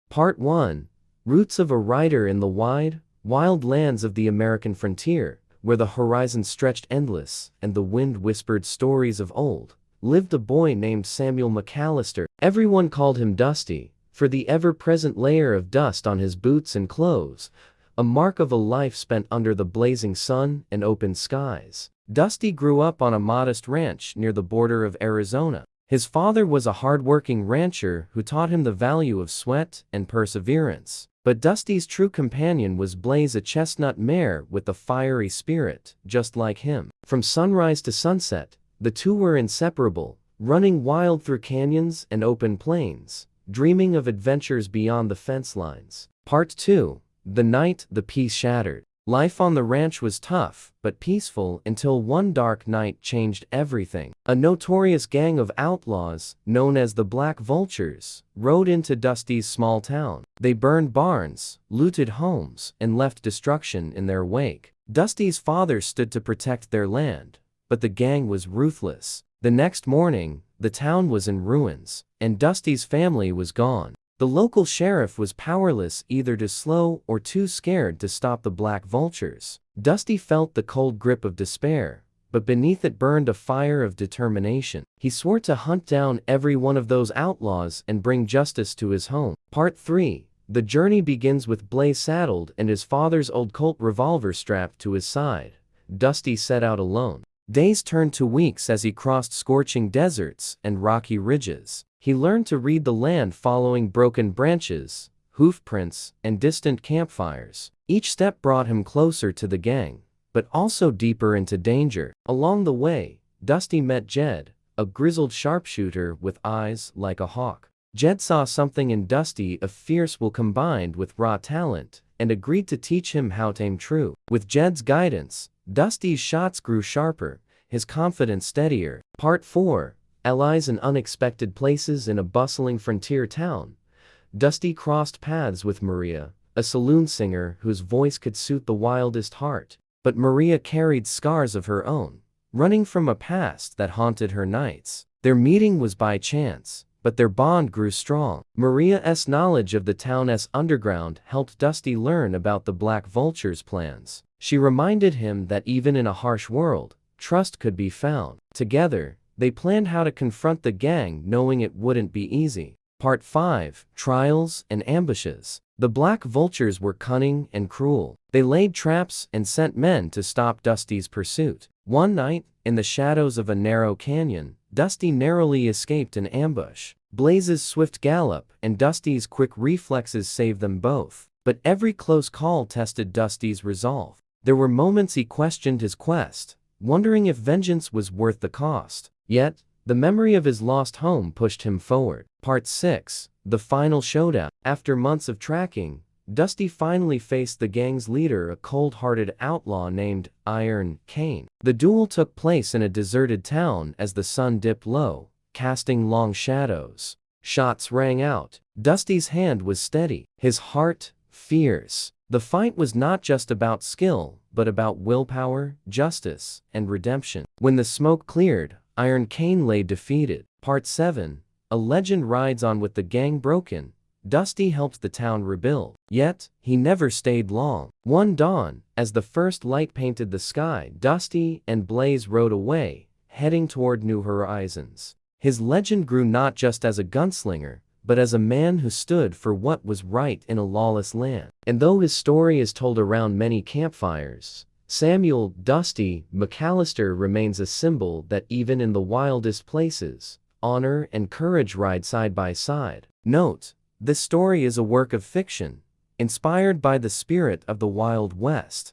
Part 1. Roots of a Writer. In the wide, wild lands of the American frontier, where the horizon stretched endless and the wind whispered stories of old, lived a boy named Samuel McAllister. Everyone called him Dusty, for the ever-present layer of dust on his boots and clothes, a mark of a life spent under the blazing sun and open skies. Dusty grew up on a modest ranch near the border of Arizona. His father was a hard-working rancher who taught him the value of sweat and perseverance. But Dusty's true companion was Blaze, a chestnut mare with a fiery spirit, just like him. From sunrise to sunset, the two were inseparable, running wild through canyons and open plains, dreaming of adventures beyond the fence lines. Part 2. The night the peace shattered. Life on the ranch was tough, but peaceful until one dark night changed everything. A notorious gang of outlaws, known as the Black Vultures, rode into Dusty's small town. They burned barns, looted homes, and left destruction in their wake. Dusty's father stood to protect their land, but the gang was ruthless. The next morning, the town was in ruins, and Dusty's family was gone. The local sheriff was powerless, either too slow or too scared to stop the Black Vultures. Dusty felt the cold grip of despair, but beneath it burned a fire of determination. He swore to hunt down every one of those outlaws and bring justice to his home. Part 3. The journey begins with Blaze saddled and his father's old Colt revolver strapped to his side. Dusty set out alone. Days turned to weeks as he crossed scorching deserts and rocky ridges. He learned to read the land following broken branches, hoofprints, and distant campfires. Each step brought him closer to the gang, but also deeper into danger. Along the way, Dusty met Jed, a grizzled sharpshooter with eyes like a hawk. Jed saw something in Dusty, a fierce will combined with raw talent, and agreed to teach him how to aim true. With Jed's guidance, Dusty's shots grew sharper, his confidence steadier. Part 4. Allies in unexpected places. In a bustling frontier town, Dusty crossed paths with Maria, a saloon singer whose voice could suit the wildest heart. But Maria carried scars of her own, running from a past that haunted her nights. Their meeting was by chance, but their bond grew strong. Maria's knowledge of the town's underground helped Dusty learn about the Black Vulture's plans. She reminded him that even in a harsh world, trust could be found. Together, they planned how to confront the gang, knowing it wouldn't be easy. Part 5. Trials and Ambushes. The Black Vultures were cunning and cruel. They laid traps and sent men to stop Dusty's pursuit. One night, in the shadows of a narrow canyon, Dusty narrowly escaped an ambush. Blaze's swift gallop and Dusty's quick reflexes saved them both. But every close call tested Dusty's resolve. There were moments he questioned his quest, wondering if vengeance was worth the cost. Yet, the memory of his lost home pushed him forward. Part 6. The Final Showdown. After months of tracking, Dusty finally faced the gang's leader, a cold-hearted outlaw named Iron Cane. The duel took place in a deserted town as the sun dipped low, casting long shadows. Shots rang out. Dusty's hand was steady, his heart fierce. The fight was not just about skill, but about willpower, justice, and redemption. When the smoke cleared, Iron Cane lay defeated. Part 7. A legend rides on. With the gang broken, Dusty helped the town rebuild. Yet, he never stayed long. One dawn, as the first light painted the sky, Dusty and Blaze rode away, heading toward new horizons. His legend grew not just as a gunslinger, but as a man who stood for what was right in a lawless land. And though his story is told around many campfires, Samuel "Dusty" McAllister remains a symbol that even in the wildest places, honor and courage ride side by side. Note: this story is a work of fiction, inspired by the spirit of the Wild West.